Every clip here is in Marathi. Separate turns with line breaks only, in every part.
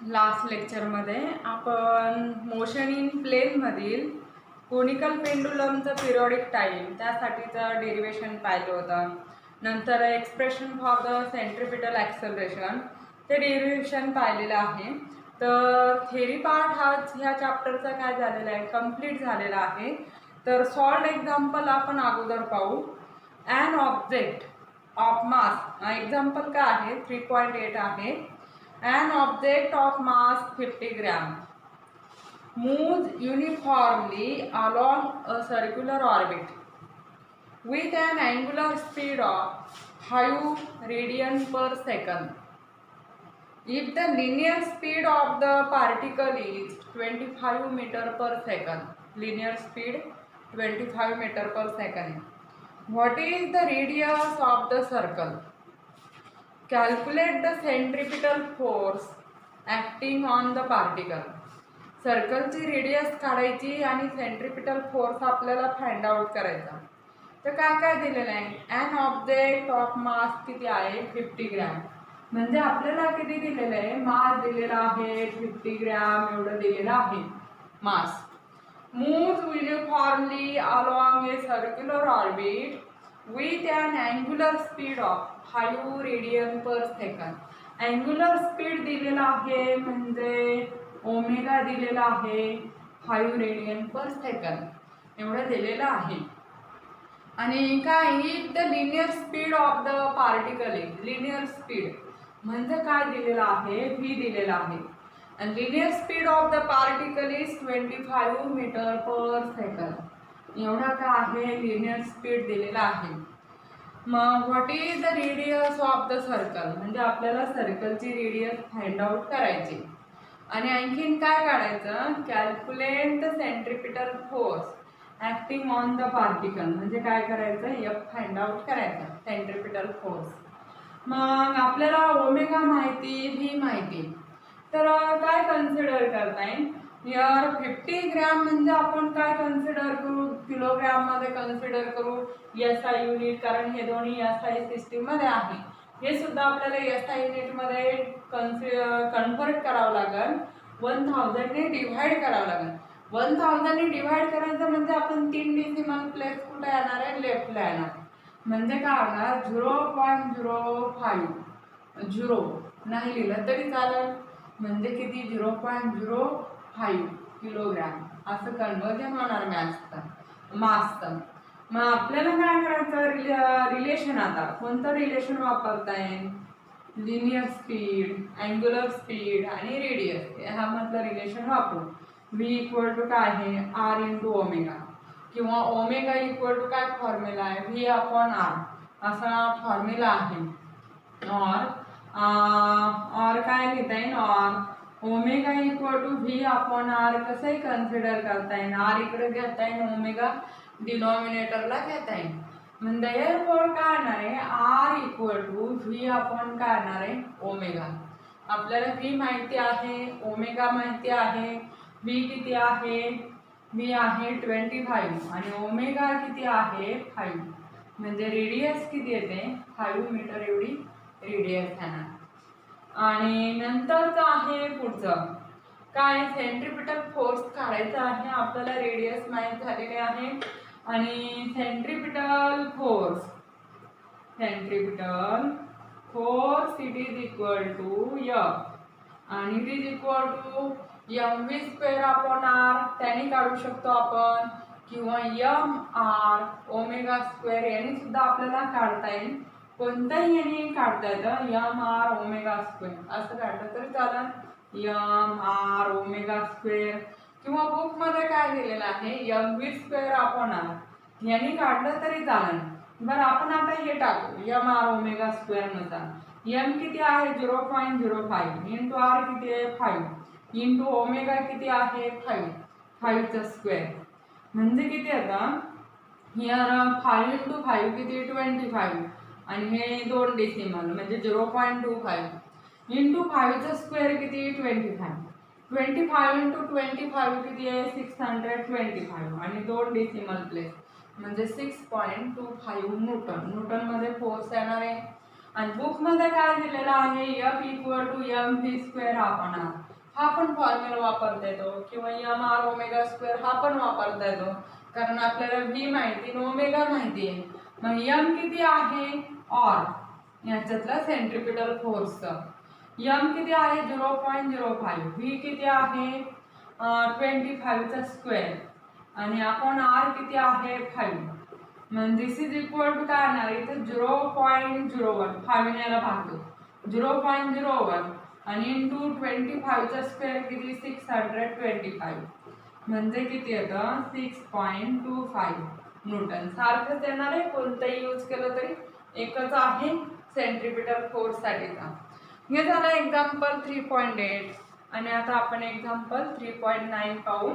लास्ट लेक्चरमध्ये आपण मोशन इन प्लेनमधील कोनिकल पेंडुलमचं पिरियॉडिक टाईम त्यासाठीचं डेरिवेशन पाहिलं होतं. नंतर expression for the centripetal acceleration ते डेरिवेशन पाहिलेलं आहे. तर थेरी पार्ट ह्या चॅप्टरचा काय झालेला आहे, कंप्लीट झालेला आहे. तर सॉल्ड एक्झाम्पल आपण अगोदर पाहू. An object of mass, example काय आहे 3.8 आहे. An object of mass 50 gram moves uniformly along a circular orbit with an angular speed of 5 radian per second. If the linear speed of the particle is 25 meter per second, linear speed 25 meter per second, what is the radius of the circle? Calculate the centripetal force acting on the particle. सर्कलची रेडियस काढायची आणि सेंट्रिपिटल फोर्स आपल्याला फाइंड आउट करायचा. तर काय काय दिलेलं आहे, ॲन ऑब्जेक्ट ऑफ मास किती आहे 50 ग्रॅम. म्हणजे आपल्याला किती दिलेलं आहे, मास दिलेला आहे 50 ग्रॅम एवढं दिलेलं आहे mass. Move uniformly along a circular orbit with an angular speed of 5 radian per second. Angular speed दिलेला आहे म्हणजे ओमेगा दिलेला आहे 5 रेडियन पर सेकंड एवढं दिलेलं आहे. आणि काय, if the linear speed of the particle is, linear speed म्हणजे काय दिलेलं आहे, v दिलेला आहे. आणि linear speed of the particle is 25 metre per second एवढा काय आहे लिनियर स्पीड दिलेला आहे. मग what is the radius of the circle, म्हणजे आपल्याला सर्कलची रेडियस फाइंड आउट करायची. आणि आणखीन काय काढायचं, calculate the centripetal force acting on the particle, म्हणजे काय करायचं, एफ फाइंड आउट करायचं सेंट्रिपिटल फोर्स. मग आपल्याला ओमेगा माहिती, व्ही माहिती, तर काय कन्सिडर करता येईल यार 50 ग्रॅम म्हणजे आपण काय कन्सिडर करू, किलोग्रॅममध्ये कन्सिडर करू SI युनिट, कारण हे दोन्ही SI सिस्टीममध्ये आहे. हे सुद्धा आपल्याला SI युनिटमध्ये कन्व्हर्ट करावं लागेल, 1000ने डिव्हाइड करावं लागेल. 1000ने डिव्हाइड करायचं म्हणजे आपण 3 डेसिमल प्लेस कुठे येणार आहे, लेफ्टला येणार. म्हणजे काय होणार 0.05 झिरो नाही लिहिलं तरी चालेल, म्हणजे किती 0.05 किलोग्रॅम असं कन्वर्जन होणार मासचं. मग आपल्याला काय करायचं, रिलेशन आता कोणतं रिलेशन वापरता येईल, लिनियर स्पीड, अँग्युलर स्पीड आणि रेडियस हा म्हटलं रिलेशन वापरू. v इक्वल टू काय आहे r इंटू ओमेगा, किंवा ओमेगा इक्वल टू काय फॉर्म्युला आहे v अपॉन r असा फॉर्म्युला आहे. और काय लिहिता येईल, और omega equal to v upon r कसंही कन्सिडर करता येईल, आर इकडे घेता येईल, ओमेगा डिनॉमिनेटरला घेता येईल. म्हणजे एअरफोर काय येणार आहे, r equal to v upon काय येणार आहे ओमेगा. आपल्याला व्ही माहिती आहे, ओमेगा माहिती आहे. व्ही किती आहे, व्ही आहे 25 आणि ओमेगा किती आहे 5, म्हणजे रेडियस किती येते 5 मीटर एवढी रेडियस येणार. आणि नंतरचं आहे पुढचं काय, सेंट्रिपिटल फोर्स काढायचा आहे. आपल्याला रेडियस माहीत झालेले आहे आणि centripetal force it is equal to F आणि it is equal to mv square upon r त्याने काढू शकतो आपण, किंवा mr ओमेगा स्क्वेअर याने सुद्धा आपल्याला काढता येईल. कोणत्याही याने काढता येतं, mr ओमेगा स्क्वेअर असं काढलं तरी चालेल, mr ओमेगा स्क्वेअर. किंवा बुकमध्ये काय दिलेलं आहे mv स्क्वेअर अपॉन आर याने काढलं तरी चालेल. बरं आपण आता हे टाकू mr ओमेगा स्क्वेअर नुसार. m किती आहे 0.05 इंटू आर किती आहे 5 इंटू ओमेगा किती आहे 5चा स्क्वेअर म्हणजे किती आता हिअर 5 इंटू 5 किती 25 आणि हे 2 डेसिमल म्हणजे 0.25 इंटू 5चा स्क्वेअर किती 25 इंटू 25 किती आहे 625 आणि 2 डेसिमल प्लेस म्हणजे 6.25 न्यूटनमध्ये फोर्स येणार आहे. आणि बुकमध्ये काय दिलेलं आहे F equal to mv square upon r हा पण फॉर्म्युला वापरता येतो, किंवा एम आर ओमेगा स्क्वेअर हा पण वापरता येतो, कारण आपल्याला व्ही माहिती आणि ओमेगा माहिती आहे. मग एम किती आहे ऑर याच्यातला सेंट्रिपिटल फोर्सचा, एम किती आहे 0.05, व्ही किती आहे 25चा स्क्वेअर, आणि आपण आर किती आहे 5. म्हणजे दिस इज इक्वल टू काय येणार इथे 0.01, 5 याला भागतो 0.01 आणि इंटू 25चा स्क्वेअर किती 625, म्हणजे किती येतं 6.25 न्यूटन. सारखंच येणार आहे, कोणतंही यूज केलं तरी एकच आहे सेंट्रिपिटल फोर्स साठीचा. हे झालं एक्झाम्पल 3.8 आणि आता आपण एक्झाम्पल 3.9 पाहू.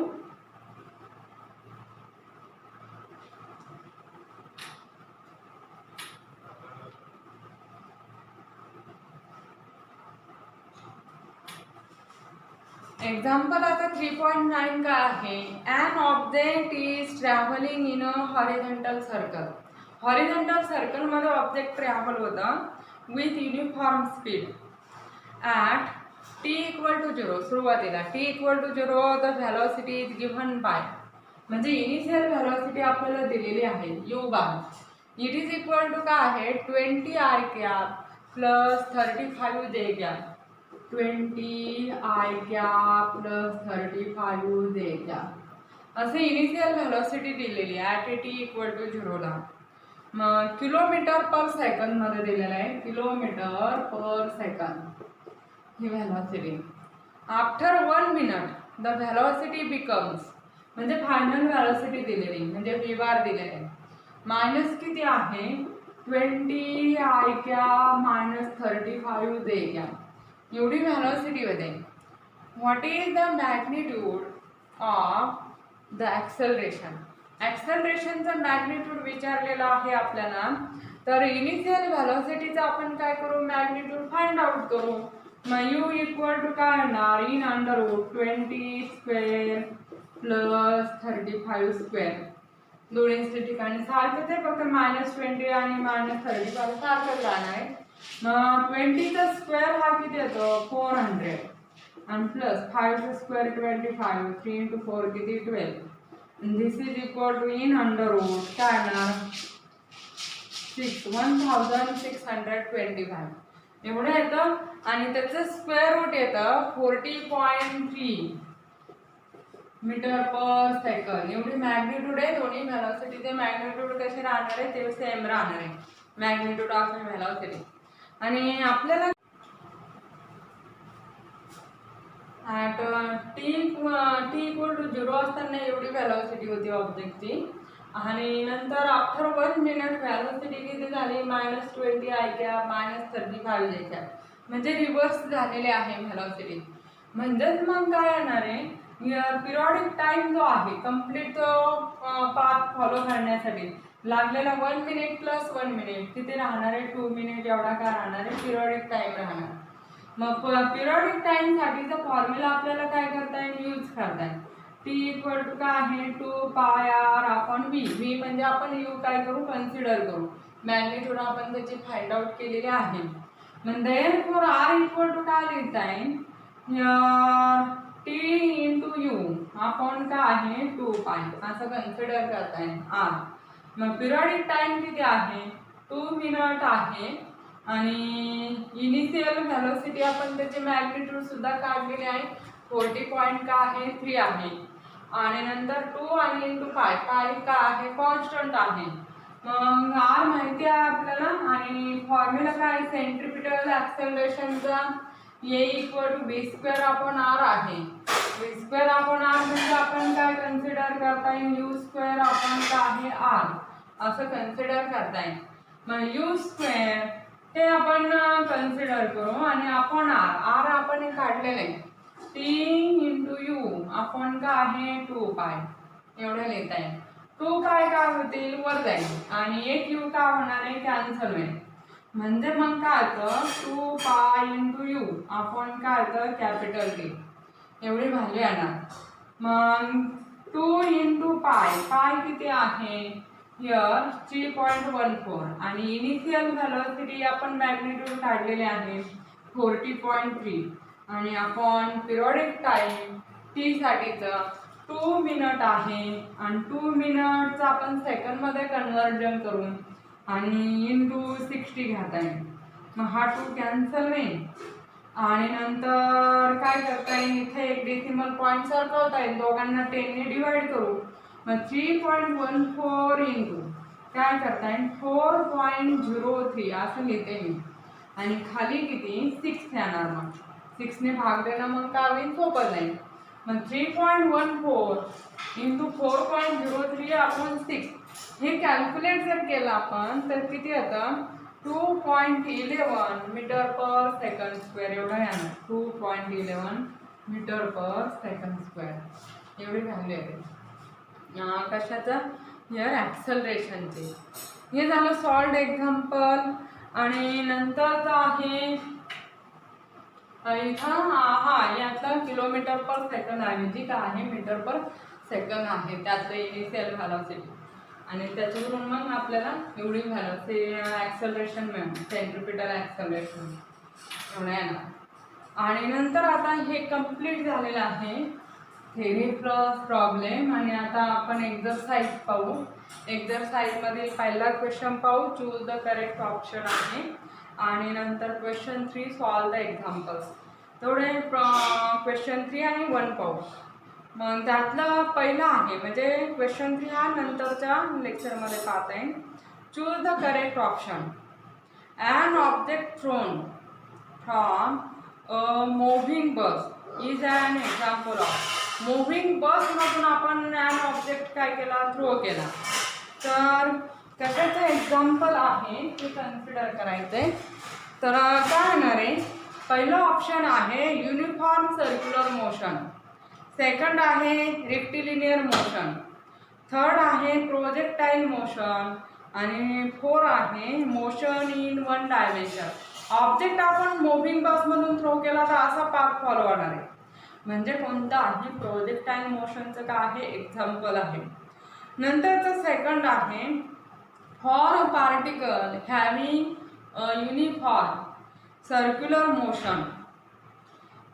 एक्झाम्पल आता 3.9 काय आहे, an object is travelling in a horizontal circle. Horizontal सर्कलमध्ये ऑब्जेक्ट ट्रॅव्हल होतं with uniform speed at t equal to 0. सुरुवातीला t equal to 0 the velocity is given by, म्हणजे इनिशियल व्हेलॉसिटी आपल्याला दिलेली आहे u bar. It is equal to काय आहे 20 आय कॅप प्लस 35 जे कॅप, 20 आय कॅप प्लस 35 जे कॅप असे इनिशियल व्हेलॉसिटी दिलेली आहे ॲट t इक्वल टू 0 ला. मग किलोमीटर पर सेकंद मध्ये दिलेलं आहे, kilometre per second he velocity. After 1 minute the velocity becomes, म्हणजे फायनल व्हेलॉसिटी दिलेली म्हणजे व्ही बार दिलेली आहे, मायनस किती आहे 20 आय कॅप मायनस 35 जे कॅप एवढी व्हेलॉसिटी होते. What is the magnitude of the acceleration. ॲक्सेलरेशनचं मॅग्निट्यूड विचारलेलं आहे आपल्याला, तर इनिशियल व्हेलॉसिटीचा आपण काय करू मॅग्निट्यूड फाइंड आउट करू. मग यू इक्वल टू काय येणार in under root 20 square plus 35 square, दोन्ही ठिकाणी सारखंच आहे, फक्त -20 आणि -35 सारखंच राहणार आहे. मग 20चा स्क्वेअर हा किती येतो 400 आणि प्लस 5चा स्क्वेअर 25, 3 × 4 किती 12. This is equal to in under root काय येणार 1625 एवढं येतं, आणि त्याचं स्क्वेअर रूट येतं 40.3 मीटर पर सेकंड. एवढी मॅग्निट्यूड आहे. दोन्ही व्हेलॉसिटीचे मॅग्निट्यूड कसे राहणार आहे ते सेम राहणार आहे, मॅग्निट्यूड ऑफ व्हेलॉसिटी. आणि आपल्याला टी इक्वल टू 0 असताना एवढी व्हेलॉसिटी होती ऑब्जेक्टची, आणि नंतर आफ्टर 1 मिनिट व्हेलॉसिटी किती झाली -20 आय कॅप -35 जे कॅप, म्हणजे रिव्हर्स झालेले आहे व्हेलॉसिटी. म्हणजेच मग काय येणार आहे पिरियॉडिक टाइम जो आहे कंप्लीट पाथ फॉलो करण्यासाठी लागलेला 1 मिनिट प्लस 1 मिनिट किती राहणार आहे 2 मिनिट एवढा काय राहणार आहे पिरियॉडिक टाइम राहणार. मग पिरियॉडिक टाइम साठीचा फॉर्म्युला आपल्याला काय करता येईल यूज करता येईल. टी इक्वल टू काय आहे 2 पाय आर आपण व्ही. व्ही म्हणजे आपण यू काय करू कन्सिडर करू, मॅग्निट्यूड आपण त्याची फाइंड आउट केलेली आहे. म्हणजे फॉर आर इक्वल टू काय लिहिता येईल टी इंटू यू आपण काय आहे 2 पाय असं कन्सिडर करता येईल आर. मग पिरियॉडिक टाइम किती आहे 2 मिनिट आहे, आणि इनिशियल व्हेलॉसिटी आपण त्याचे मॅग्निट्यूड सुद्धा काढलेले आहे 40.3 आहे, आणि नंतर 2 आणि इंटू पाय काय आहे कॉन्स्टंट आहे. मग आर माहिती आहे आपल्याला, आणि फॉर्म्युला काय सेंट्रिपिटल ॲक्सेलरेशनचा a equal to b square upon r आहे. बी स्क्वेअर अपॉन आर म्हणजे आपण काय कन्सिडर करता येईल यू स्क्वेअर अपॉन काय आहे आर असं कन्सिडर करता येईल. मग यू स्क्वेअर ते आपण कन्सिडर करू, आणि आपण आर आपण काढलेले टी इंटू यू आपण काय आहे 2 पाय एवढं लिहिता येईल. 2 पाय काय होतील वर जाईल, आणि एक यू काय होणार आहे कॅन्सल होईल. म्हणजे मग काय होतं 2 पाय इंटू यू आपण काय होतं कॅपिटल टी एवढी व्हॅल्यू येणार. मग 2 इंटू पाय पाय किती आहे हिअर 3.14, आणि इनिशियल व्हेलॉसिटी आपण मॅग्निट्यूड काढलेले आहे 40.3. आणि आपण पिरियॉडिक टाइम टी साठीचं 2 मिनिट आहे आणि 2 मिनिटचं आपण सेकंडमध्ये कन्वर्जन करून आणि इंटू 60 घ्यायचा आहे. मग हा 2 कॅन्सल नाही आणि नंतर काय करता येईल, इथे एक डेसिमल पॉईंट सरकवता येईल, दोघांना 10 ने डिवाइड करू. मग 3.14 इंटू काय करता येईल 4.03 असं लिहिते मी आणि खाली किती 6 येणार. मग 6 ने भाग देणं मग काय होईल सोपं जाईल. मग 3.14 इंटू 4.03 अपॉन 6 हे कॅल्क्युलेट जर केलं आपण तर किती येतं 2.11 मीटर पर सेकंड स्क्वेअर एवढं येणार. 2.11 मीटर पर सेकंड स्क्वेअर एवढी व्हॅल्यू येते. कशाचं हिअर ॲक्सलरेशनचे. हे झालं सॉल्ड एक्झाम्पल. आणि नंतरचं आहे इथं यातलं किलोमीटर पर सेकंड आहे जी काय आहे मीटर पर सेकंड आहे त्यातलं इनिशियल व्हॅलॉसिटी आणि त्याच्यावरून मग आपल्याला एवढी व्हॅलॉसिटी ॲक्सलरेशन मिळणार सेंट्रिपिटल ॲक्सलरेशन एवढं येणार. आणि नंतर आता हे कंप्लीट झालेलं आहे थेरी प्लस प्रॉब्लेम. आणि आता आपण एक्झरसाइज पाहू. एक्झरसाइजमध्ये पहिला क्वेश्चन पाहू, चूज द करेक्ट ऑप्शन आहे आणि नंतर क्वेश्चन 3 सॉल्व द एक्झाम्पल्स. तेवढे क्वेश्चन 3 आणि 1 पाहू. मग त्यातलं पहिलं आहे म्हणजे क्वेश्चन 3 हा नंतरच्या लेक्चरमध्ये पाहता येईल. Choose the correct option. An object thrown from a moving bus is an example of. Moving बसमधून आपण ॲन ऑब्जेक्ट काय केला थ्रो केला तर कशाचं एक्झाम्पल आहे ते कन्सिडर करायचं आहे. तर काय होणार आहे पहिलं ऑप्शन आहे युनिफॉर्म सर्क्युलर मोशन, सेकंड आहे रेक्टिलिनियर मोशन, थर्ड आहे प्रोजेक्टाईल मोशन आणि 4 आहे मोशन इन 1 डायमेन्शन. ऑब्जेक्ट आपण मूव्हिंग बसमधून थ्रो केला तर असा पाथ फॉलो होणार आहे म्हणजे कोणतं आहे प्रोजेक्टाईल मोशनचं काय आहे एक्झाम्पल आहे. नंतरचं सेकंड आहे for a particle having uniform circular motion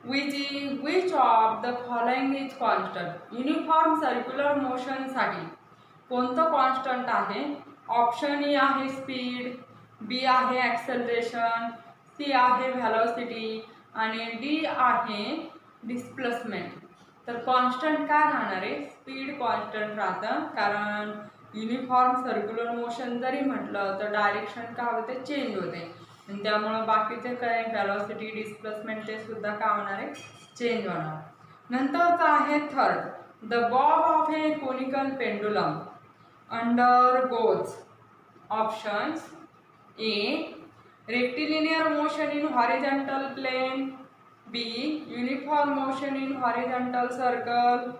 which of the following is constant. Uniform circular मोशनसाठी कोणतं कॉन्स्टंट आहे. ऑप्शन ए आहे स्पीड, बी आहे ॲक्सेलरेशन, सी आहे व्हॅलॉसिटी आणि डी आहे डिस्प्लेसमेंट. तर कॉन्स्टंट काय राहणार आहे स्पीड कॉन्स्टंट राहतं कारण युनिफॉर्म सर्क्युलर मोशन जरी म्हटलं तर डायरेक्शन काय होते चेंज होते आणि त्यामुळं बाकीचे काय व्हॅलॉसिटी डिस्प्लेसमेंट ते सुद्धा काय होणार आहे चेंज होणार. नंतरचं आहे third the Bob of A conical pendulum undergoes options A rectilinear motion in horizontal plane, B uniform motion in horizontal circle,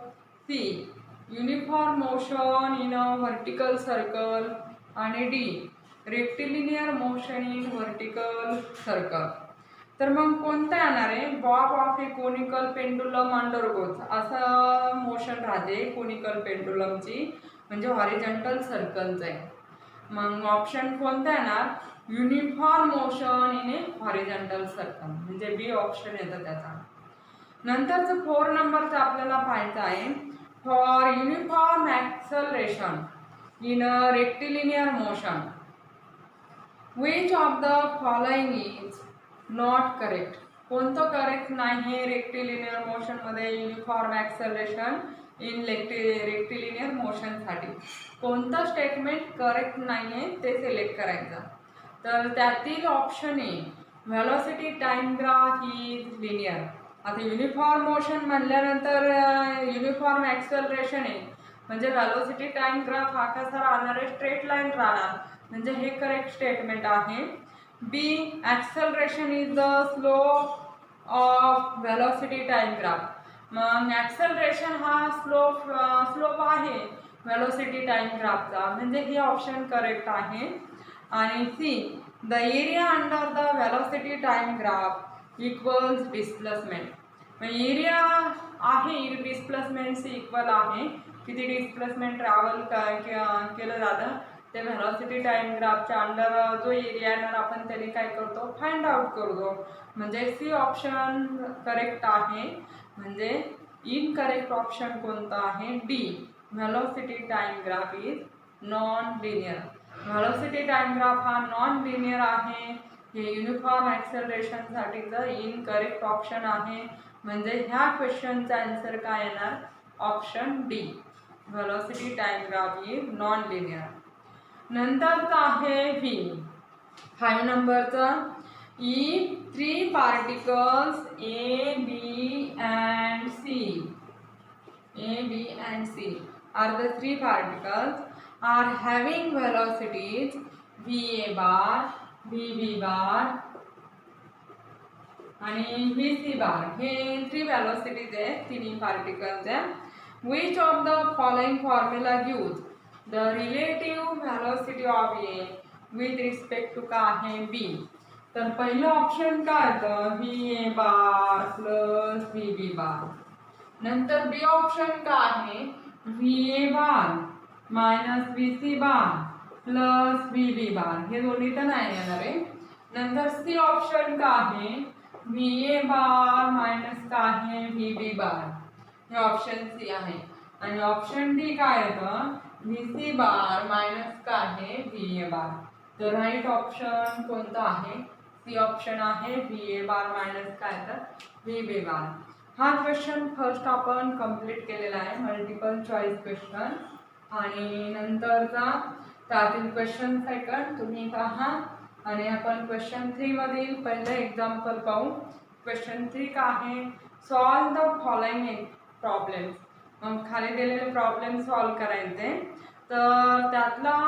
C uniform motion in a vertical circle आणि D rectilinear motion in vertical circle. तर मग कोणतं येणार आहे Bob of A conical pendulum undergoes असं मोशन राहते कोनिकल पेंडुलमची म्हणजे हॉरिझॉन्टल सर्कलचं आहे. मग ऑप्शन कोणता येणार uniform motion in A horizontal circle म्हणजे बी ऑप्शन येतं त्याचा. नंतरचं 4 नंबरचं आपल्याला पाहायचं आहे for uniform acceleration in a rectilinear motion which of the following is not correct. कोणतं करेक्ट नाही रेक्टिलिनियर मोशनमध्ये युनिफॉर्म ॲक्सलरेशन इन रेक्टिलिनियर मोशनसाठी कोणतं स्टेटमेंट करेक्ट नाही आहे ते सिलेक्ट करायचं. तर त्यातील option A velocity time graph is linear. आता युनिफॉर्म मोशन म्हणल्यानंतर युनिफॉर्म ॲक्सलरेशन आहे म्हणजे व्हॅलॉसिटी टाइम ग्राफ हा कसा राहणार आहे स्ट्रेट लाईन राहणार म्हणजे हे करेक्ट स्टेटमेंट आहे. B acceleration is the slope of velocity time graph. मग ॲक्सलरेशन हा स्लोप आहे व्हॅलॉसिटी टाइम ग्राफचा म्हणजे हे ऑप्शन करेक्ट आहे. आणि C the area under the velocity time graph equals displacement. मग एरिया आहे डिस्प्लेसमेंटशी इक्वल आहे किती डिस्प्लेसमेंट ट्रॅव्हल केलं जातं ते व्हेलॉसिटी टाइम ग्राफच्या अंडर जो एरिया येणार आपण त्याने काय करतो फाइंड आउट करतो. म्हणजे सी ऑप्शन करेक्ट आहे. म्हणजे इनकरेक्ट ऑप्शन कोणता आहे D. Velocity time graph is non linear. Velocity time graph हा नॉन लिनियर आहे. हे युनिफॉर्म ॲक्सेलरेशन साठीचं इनकरेक्ट ऑप्शन आहे. म्हणजे ह्या क्वेश्चनचा आन्सर काय येणार option D. Velocity time graph is non linear. नंतरचा आहे व्ही 5 नंबरचा. If 3 particles A, B and C are the 3 particles are having velocities VA bar, VB bar आणि VC bar. हे 3 velocities आहेत, 3 particles आहेत. Which of the following formula gives the relative velocity of A with respect to का आहे B. तर पहिलं ऑप्शन काय होतं v A bar plus v B bar. नंतर बी ऑप्शन काय आहे v A bar minus v C bar plus v B bar. हे दोन्ही तर नाही येणार आहे. नंतर सी ऑप्शन काय आहे व्ही ए बार मायनस काय आहे व्ही बी बार. हे ऑप्शन सी आहे. आणि ऑप्शन डी काय येतं व्ही सी बार मायनस काय आहे व्ही ए बार. तर राईट ऑप्शन कोणता आहे सी ऑप्शन आहे व्ही ए बार मायनस काय तर व्ही बी बार. हा क्वेश्चन फर्स्ट आपण कंप्लीट केलेला आहे मल्टिपल चॉईस क्वेश्चन. आणि नंतरचा त्यातील क्वेश्चन सेकंड तुम्ही पहा. आणि आपण क्वेश्चन 3 मधील पहिलं एक्झाम्पल पाहू. क्वेश्चन 3 का आहे सॉल्व द फॉलोइंग प्रॉब्लेम्स. मग खाली दिलेले प्रॉब्लेम सॉल्व करायचे. तर त्यातला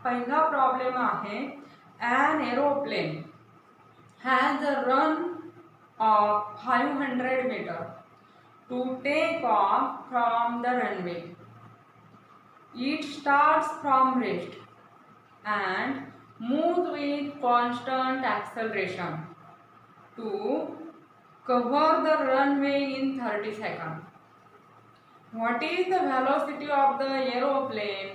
पहिला प्रॉब्लेम आहे an aeroplane has a run of 500 meters to take off from the runway. It starts from rest and moves with constant acceleration to cover the runway in 30 seconds. What is the velocity of the aeroplane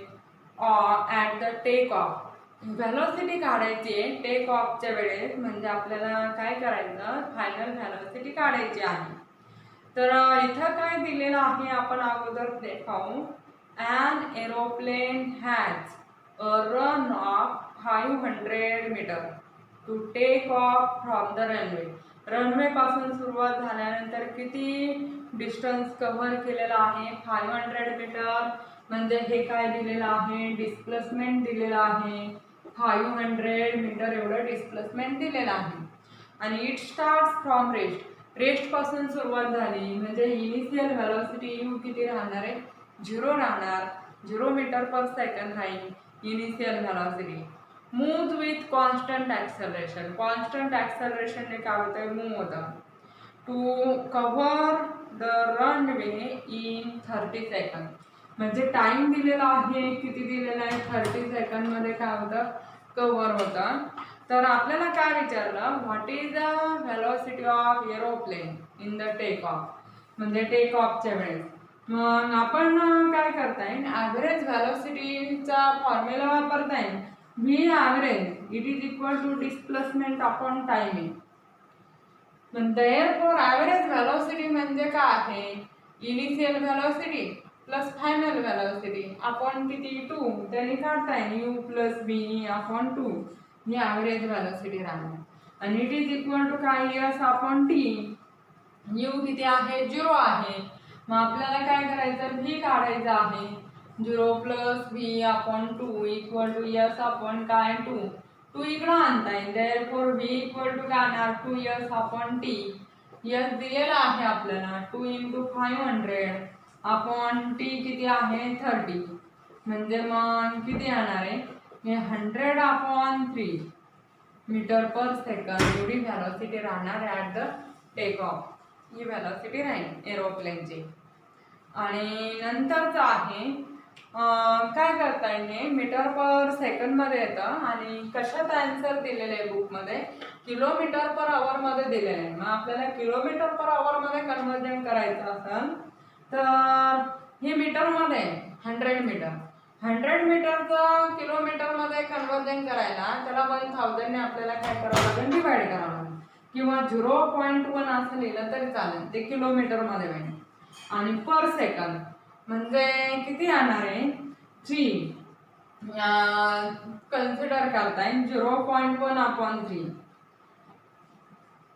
at the takeoff? Velocity काढायची आहे टेक ऑफच्या वेळेस. म्हणजे आपल्याला काय करायचं फायनल व्हेलॉसिटी काढायची आहे. तर इथं काय दिलेलं आहे आपण अगोदर ते पाहू. An aeroplane has a run of 500 metre to take off from the runway. Runway पासून सुरुवात झाल्यानंतर किती डिस्टन्स कव्हर केलेलं आहे 500 मीटर. म्हणजे हे काय दिलेलं आहे डिस्प्लेसमेंट दिलेलं आहे 500 मीटर एवढं डिस्प्लेसमेंट दिलेलं आहे. आणि it starts from rest. Rest पासून सुरुवात झाली म्हणजे इनिशियल व्हेलॉसिटी यू किती राहणार आहे 0 राहणार. 0 मीटर पर सेकंड राहील initial velocity. Move with constant acceleration. Constant ॲक्सेलरेशनने काय होतं मूव्ह होतं. To cover the runway in 30 second. म्हणजे टाइम दिलेला आहे किती दिलेला आहे 30 सेकंडमध्ये काय होतं कव्हर होतं. तर आपल्याला काय विचारलं what is the velocity of aeroplane in the take off. म्हणजे टेक ऑफच्या वेळेस. मग आपण काय करता येईल ॲव्हरेज व्हेलॉसिटीचा फॉर्म्युला वापरता येईल. V average it is equal to displacement upon timing. Therefore average velocity म्हणजे काय आहे initial velocity plus final velocity upon किती 2. त्याने काढता येईल यू प्लस बी अपॉन 2. ही ॲव्हरेज व्हेलॉसिटी राहणार. आणि इट इज इक्वल टू काय एस अपॉन टी. यू किती आहे 0 आहे. मग आपल्याला काय करायचं व्ही काढायचं आहे 0 plus v upon 2 equal to s upon काय 2. 2 इकडं आणता येईल. देअरफॉर व्ही इक्वल टू काय आणणार 2s अपॉन टी. एस दिलेला आहे आपल्याला 2 × 500 अपॉन टी किती आहे 30. म्हणजे मग किती येणार आहे हे 100 अपॉन 3 मीटर पर सेकंड एवढी व्हेलॉसिटी राहणार ॲट द टेक ऑफ. ही व्हेलॉसिटी राहील एरोप्लेनची. आणि नंतरचं आहे काय करता येईल मीटर पर सेकंडमध्ये येतं. आणि कशात आन्सर दिलेलं आहे बुकमध्ये किलोमीटर पर आवरमध्ये दिलेलं आहे. मग आपल्याला किलोमीटर पर आवरमध्ये कन्वर्जन करायचं असेल तर हे मीटरमध्ये 100 मीटर. 100 मीटरचं किलोमीटरमध्ये कन्वर्जन करायला त्याला 1000 ने आपल्याला काय करावं लागेल, डिवाइड करावं लागेल, किंवा 0.1 असं लिहिलं तरी चालेल, ते किलोमीटरमध्ये होईल. आणि पर सेकंद म्हणजे किती येणार आहे, 3 कन्सिडर करताय 0.1/3.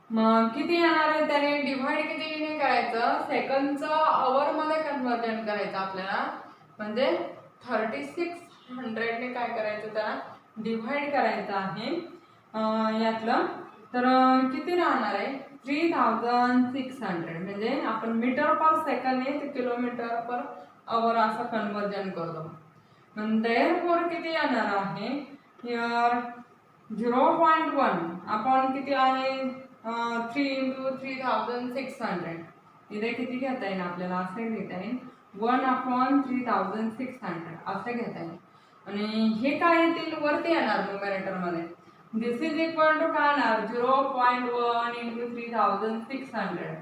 मग किती येणार आहे, त्याने डिवाइड कितीने करायचं, सेकंदचं आवर मध्ये कन्वर्जन करायचं आपल्याला, म्हणजे 3600 ने काय करायचं, त्याला डिवाइड करायचं आहे यातलं. तर किती राहणार आहे, 3600. म्हणजे आपण मीटर पर सेकंद ते किलोमीटर पर आवर असं कन्वर्जन करतो. म्हणजे किती येणार आहे, हिअर 0.1 आपण किती आहे, 3 × 3600. इथे किती घेता येईल आपल्याला, असे घेता येईल 1/3600 असे घेता येईल. आणि हे काय येतील, वरती येणार न्यूमरेटर मध्ये. दिस इज इक्वल टू काय येणार, 0.1 × 3600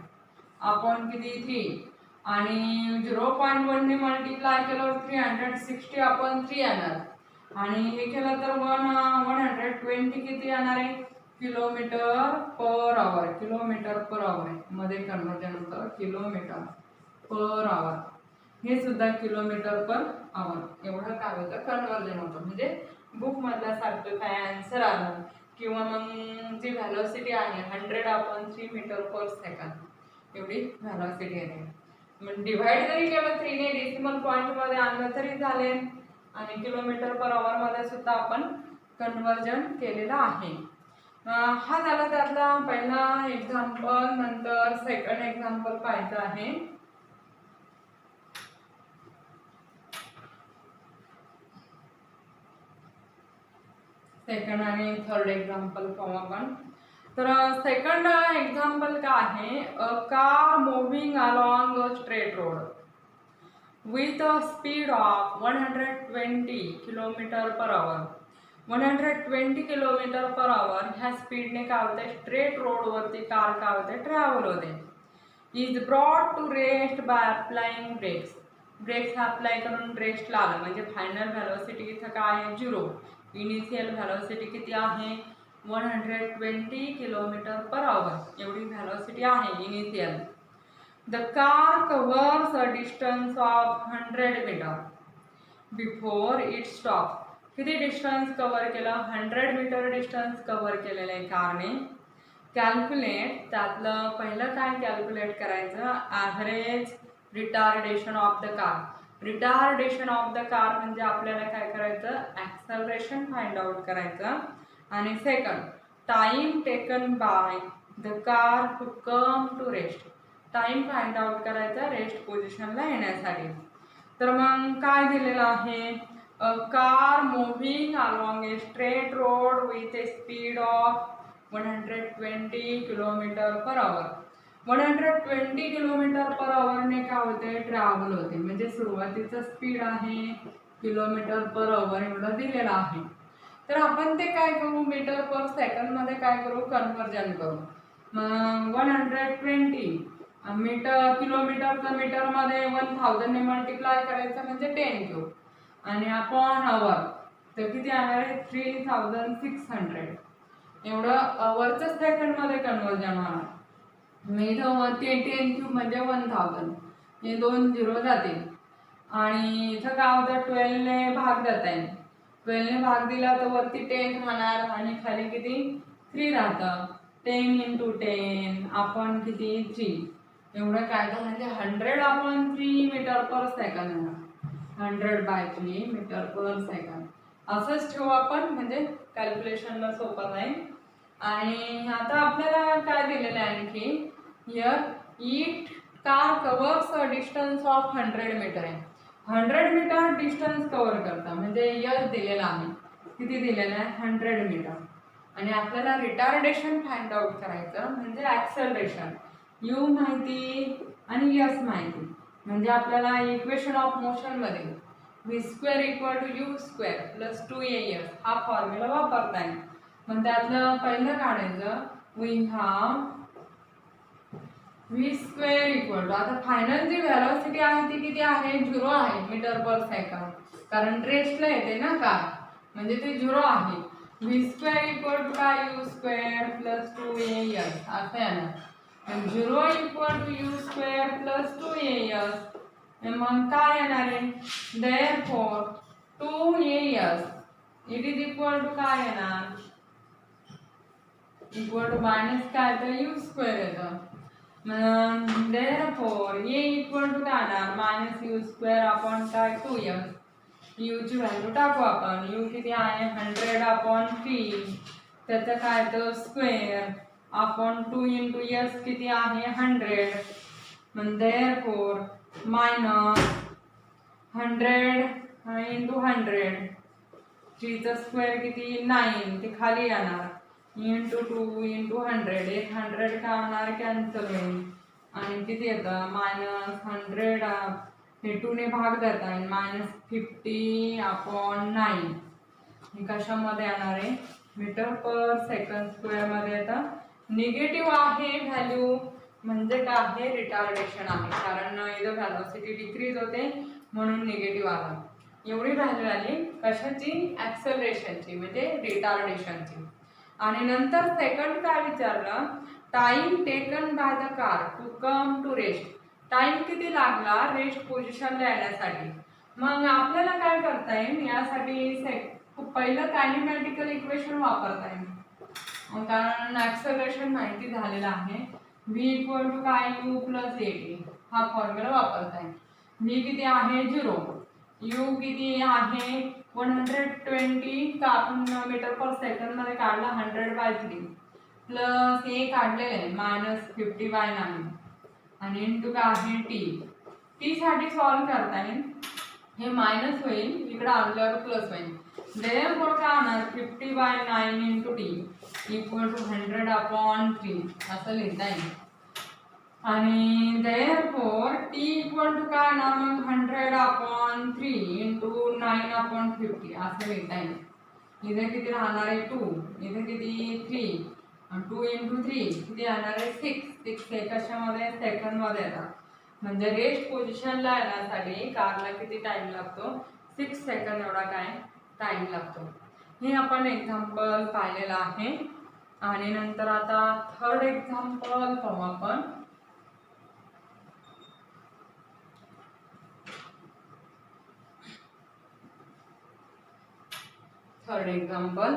आपण किती 3, आणि 0.1 ने मल्टिप्लाय केल्यावर 360/3 येणार. आणि हे केलं तर 120 किती येणार आहे, kilometre per hour. Kilometre per hour मध्ये कन्वर्जन होतं, किलोमीटर पर आवर. हे सुद्धा किलोमीटर पर आवर एवढं काय होतं, कन्वर्जन होतं. म्हणजे बुक मधल्या सारखं काय आन्सर आलं, किंवा मग जी व्हॅलोसिटी आहे 100/3 मीटर पर सेकंद एवढी व्हॅलोसिटी आहे. मग डिवाइड जरी केलं 3 ने डेसिमल पॉइंट मध्ये आणलं तरी चालेल, आणि किलोमीटर पर आवर मध्ये सुद्धा आपण कन्वर्जन केलेलं आहे. हा झाला त्यातला पहिला एक्झाम्पल. नंतर सेकंड एक्झाम्पल पाहायचं आहे. सेकंड आणि थर्ड एक्झाम्पल पाहू आपण. तर सेकंड एक्झाम्पल काय आहे, a car moving along a straight road with a speed of 120 km/h. 120 km/h ह्या स्पीडने काय होते, स्ट्रेट रोड वरती कार काय होते, ट्रॅव्हल होते. Is brought to rest by applying brakes. Brakes apply करून रेस्ट लागलं, म्हणजे फायनल व्हॅलोसिटी इथं काय आहे, 0. इनिशियल व्हॅलोसिटी किती आहे, 120 km/h एवढी व्हॅलोसिटी आहे initial. The car covers a distance of 100 meters before it stops. किती डिस्टन्स कव्हर केलं, 100 मीटर डिस्टन्स कव्हर केलेलं आहे कारने. कॅल्क्युलेट, त्यातलं पहिलं काय कॅल्क्युलेट करायचं, average retardation of the car. Retardation of the car म्हणजे आपल्याला काय करायचं, ॲक्सलरेशन फाइंड आउट करायचं. आणि second, time taken by the car to come to rest. Time find out करायचा रेस्ट पोझिशनला येण्यासाठी. तर मग काय दिलेलं आहे, a car moving along a straight road with a speed of 120 km/h. 120 km/h ने काय होते, ट्रॅव्हल होते. म्हणजे सुरुवातीचं स्पीड आहे km/h एवढं दिलेलं आहे. तर आपण ते काय करू, मीटर पर सेकंद मध्ये काय करू, कन्वर्जन करू. मग 120 मीटर, किलोमीटरचं मीटरमध्ये 1000 ने मल्टिप्लाय करायचं म्हणजे 10³, आणि अपॉन आवर तर किती येणार आहे, 3600 एवढं आवरचं सेकंडमध्ये कन्वर्जन होणार. मग इथं वरती 10³ म्हणजे 1000, हे 2 0 जातील. आणि इथं काय होतं, 12 ने भाग देता येईल. 12 ने भाग दिला तर वरती 10 राहणार, आणि खाली किती 3 राहतं. 10 × 10 आपण किती 3 एवढं काय तर, म्हणजे 100/3 metre per second. 100/3 metre per second असंच ठेवू आपण, म्हणजे कॅल्क्युलेशनला सोपं जाईल. आणि आता आपल्याला काय दिलेलं आहे आणखी, here it car covers a distance of 100 metre आहे. 100 मीटर डिस्टन्स कव्हर करता, म्हणजे यस दिलेला आहे, किती दिलेलं आहे, 100 मीटर. आणि आपल्याला रिटार्डेशन फाइंड आउट करायचं म्हणजे ॲक्सलरेशन. यू माहिती आणि यस माहिती, म्हणजे आपल्याला इक्वेशन ऑफ मोशन मध्ये v² = u² + 2as हा फॉर्म्युला वापरता येईल. मग त्यातलं पहिलं काढायचं, वी हॅव v² आता फायनल जी व्हेलॉसिटी आहे ती किती आहे, 0 आहे मीटर पर सेकंद. कारण रेस्टला येते ना कार, म्हणजे ते 0 आहे. v² = काय u² + 2as असं येणार. 0 = u² + 2as. मग काय येणार आहे, therefore 2as it is equal to काय येणार, इक्वल टू मायनस काय तर u² येतं. therefore a इक्वल टू काय येणार, -u² अपॉन काय 2s. u ची व्हॅल्यू टाकू आपण. u किती आहे 100/3, त्याचं काय तर स्क्वेअर अपॉन 2 × s किती आहे 100. मग therefore -100 × 100, 3 चा स्क्वेअर किती 9, ते खाली येणार. × 2 × 100, 100 काय होणार कॅन्सल होईल आणि किती येतं -100, हे 2 ने भाग देता येईल, -50/9. हे कशामध्ये येणार आहे, मीटर/सेकंड² मध्ये येतं. निगेटिव्ह आहे व्हॅल्यू म्हणजे काय आहे, रिटार्डेशन आहे, कारण इथं व्हेलॉसिटी डिक्रीज होते म्हणून निगेटिव्ह आला. एवढी व्हॅल्यू आली कशाची, ॲक्सेलरेशनची म्हणजे रिटार्डेशनची. आणि नंतर सेकंड काय विचारलं, time taken by the car to come to rest. Time किती लागला रेस्ट पोझिशनला येण्यासाठी. मग आपल्याला काय करता येईल, यासाठी पहिलं कायनेमॅटिकल इक्वेशन वापरता येईल, कारण ॲक्सेलरेशन माहिती झालेलं आहे. v = काय u + at, हा फॉर्म्युला वापरता येईल. v किती आहे 0, u किती आहे 120 का आपण मीटर/सेकंड मध्ये काढला 100/3 प्लस a काढलेले आहे -50/9 आणि इंटू काय आहे t साठी सॉल्व करता येईल. हे मायनस होईल, इकडे आणल्यावर प्लस होईल. therefore काय होणार 50/9 × t = 100/3 असं लिहिता येईल. आणि therefore t = काय ना मग 100/3 × 9/50 असं लिहिता येईल. इथे किती राहणार आहे 2, इथे किती 3, 2 × 3 किती येणार आहे 6 हे कशामध्ये सेकंडमध्ये येतात. म्हणजे रेस्ट पोझिशनला येण्यासाठी कारला किती टाइम लागतो, 6 सेकंड एवढा काय टाइम लागतो. हे आपण एक्झाम्पल पाहिलेलं आहे. आणि नंतर आता थर्ड एक्झाम्पल पाहू आपण. Third example,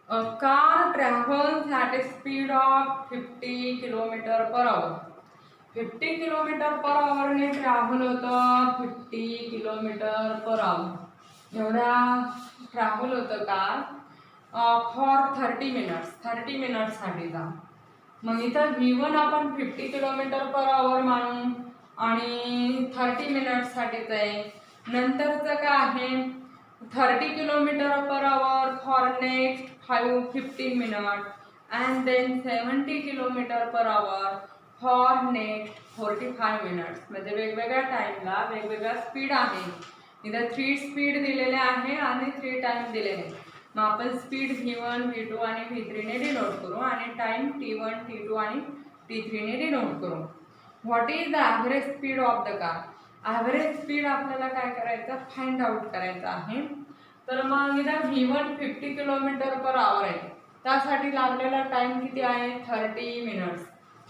a car travels at a speed of 50 km/h. 50 km/h ने ट्रॅव्हल होतं, 50 km/h एवढा ट्रॅव्हल होतं कार फॉर 30 मिनिट्स, 30 मिनिट्ससाठीचा. मग इथं v1 आपण 50 km/h मानू आणि 30 मिनिट्ससाठीच आहे. नंतरचं काय आहे 30 km/h for next 15 minutes and then 70 km/h for next 45 minutes. म्हणजे वेगवेगळ्या टाइमला वेगवेगळा स्पीड आहे. इथं 3 स्पीड दिलेले आहे आणि 3 टाइम दिलेले. मग आपण स्पीड v1, v2 आणि v3 ने डिनोट करू आणि टाइम t1, t2 आणि t3 ने डिनोट करू. What is the average speed of the car. Average speed आपल्याला काय करायचं, फाइंड आउट करायचं आहे. तर मग इथं v1 50 km/h आहे, त्यासाठी लागलेला टाइम किती आहे 30 मिनिट्स.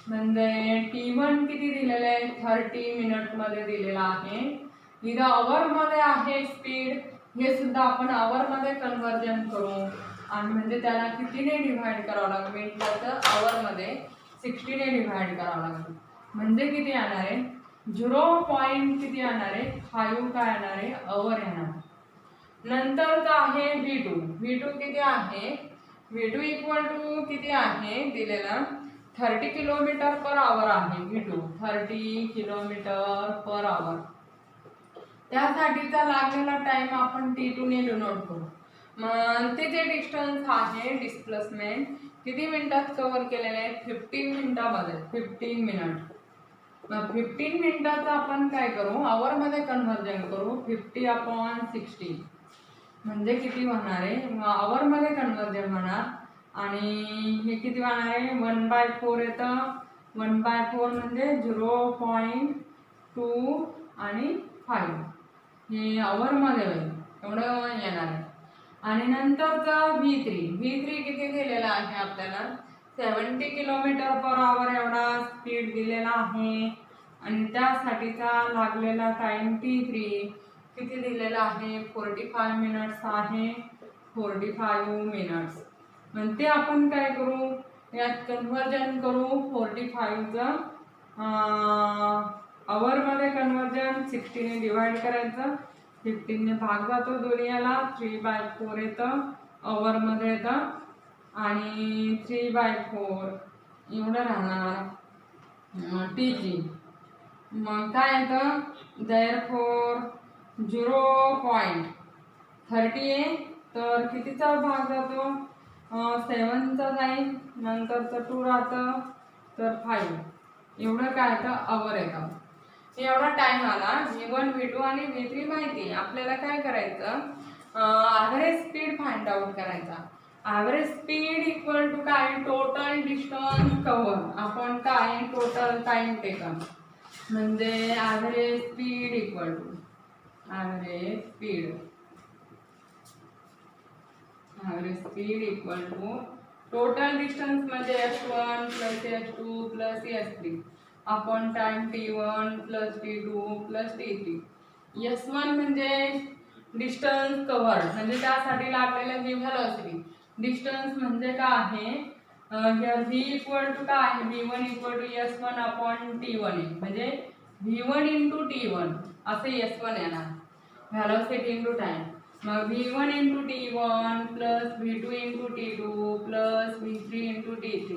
म्हणजे t1 किती दिलेलं आहे 30 मिनिटमध्ये दिलेला आहे. इथं अवरमध्ये आहे स्पीड, हे सुद्धा आपण अवरमध्ये कन्व्हर्जन करू आणि म्हणजे त्याला कितीने डिव्हाइड करावं लागेल, मिनिटाचं अवरमध्ये 60 ने डिव्हाइड करावं लागेल. म्हणजे किती येणार आहे 0. किती येणार आहे 5 काय येणार आहे अवर येणार. नंतर आहे v2 किती आहे, v2 = किती आहे दिलेलं 30 km/h आहे. v2 30 km/h. त्यासाठीचा लागलेला टाइम आपण t2 ने डिनोट करू. मग ते जे डिस्टन्स आहे डिस्प्लेसमेंट किती मिनिटात कव्हर केलेलं आहे 15 मिनिटामध्ये, 15 मिनिट. मग 15 मिनिटाचं आपण काय करू अवरमध्ये कन्व्हर्जन करू 50/60 म्हणजे किती होणार आहे अवरमध्ये कन्व्हर्जन होणार. आणि हे किती होणार आहे 1/4 येतं. 1/4 म्हणजे 0.2 आणि 5 हे आवरमध्ये होईल एवढं येणार आहे. आणि नंतरचं V3 किती दिलेला आहे आपल्याला 70 km/h एवढा स्पीड दिलेला आहे. आणि त्यासाठीचा लागलेला टाइम T3 किती दिलेला आहे 45 मिनिट्स आहे. 45 मिनिट्स. मग ते आपण काय करू यात कन्वर्जन करू 45चं आवरमध्ये कन्वर्जन 60 ने डिवाइड करायचं. 15 ने भाग जातो दोन्हीला 3/4 येतं आवरमध्ये येतं आणि 3/4 एवढं राहणार T3. मग काय येतं देअरफॉर 0.30 आहे तर कितीचा भाग जातो 7चा जाईल. नंतरचं 2 राहतं तर 5 एवढं काय येतं आवर येतं. एवढा टाइम आला. V1 V2 आणि V3 माहिती आहे. आपल्याला काय करायचं ॲव्हरेज स्पीड फाइंड आउट करायचा. ॲव्हरेज स्पीड इक्वल टू काय टोटल डिस्टन्स कव्हर आपण काय टोटल टाइम टेकन म्हणजे average speed equal to average speed equal to total distance म्हणजे S1 + S2 + S3 upon time T1 + T2 + T3. S1 म्हणजे डिस्टन्स कव्हर म्हणजे त्यासाठी लागलेलं जी व्हेलॉसिटी. डिस्टन्स म्हणजे काय आहे V इक्वल टू काय आहे V1 equal to S1 upon T1 आहे म्हणजे V1 × T1 असे S1 येणार व्हेलॉसिटी इंटू टाइम. मग V1 × T1 + V2 × T2 + V3 × T3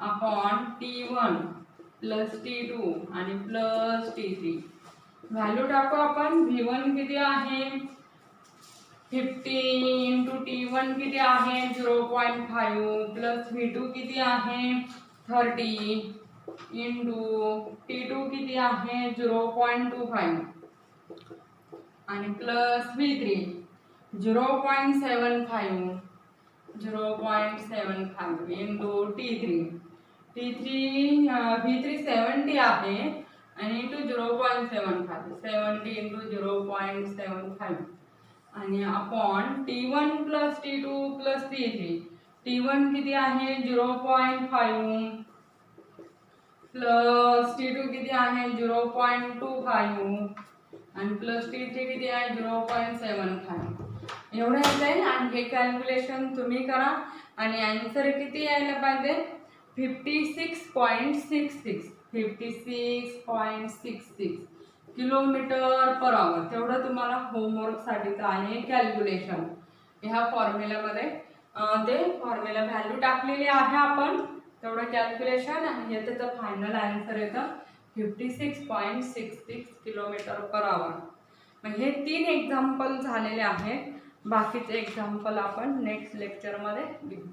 upon T1 + T2 आणि प्लस T3. व्हॅल्यू टाकू आपण. V1 किती आहे 50 × T1 किती आहे 0.5 प्लस V2 किती आहे 30 × T2 किती आहे 0.25 आणि प्लस V3 0.75 × T3 V3 70 आहे आणि इंटू 0.75 70 × 0.75 आणि upon T1 + T2 + T3. T1 किती आहे 0.5 प्लस T2 किती आहे 0.25 आणि प्लस T3 किती आहे 0.75 एवढं येत आहे. आणि हे कॅल्क्युलेशन तुम्ही करा आणि आन्सर किती यायला पाहिजे 56.66 km/h तेवढं तुम्हाला होमवर्कसाठीचं आहे कॅल्क्युलेशन. ह्या फॉर्म्युल्यामध्ये ते फॉर्म्युला व्हॅल्यू टाकलेली आहे आपण तेवढं कॅल्क्युलेशन आणि हे त्याचं फायनल आन्सर येतं 56.66 km/h. मग हे 3 एक्झाम्पल झालेले आहेत. बाकीचे एक्झाम्पल आपण नेक्स्ट लेक्चरमध्ये घेऊ.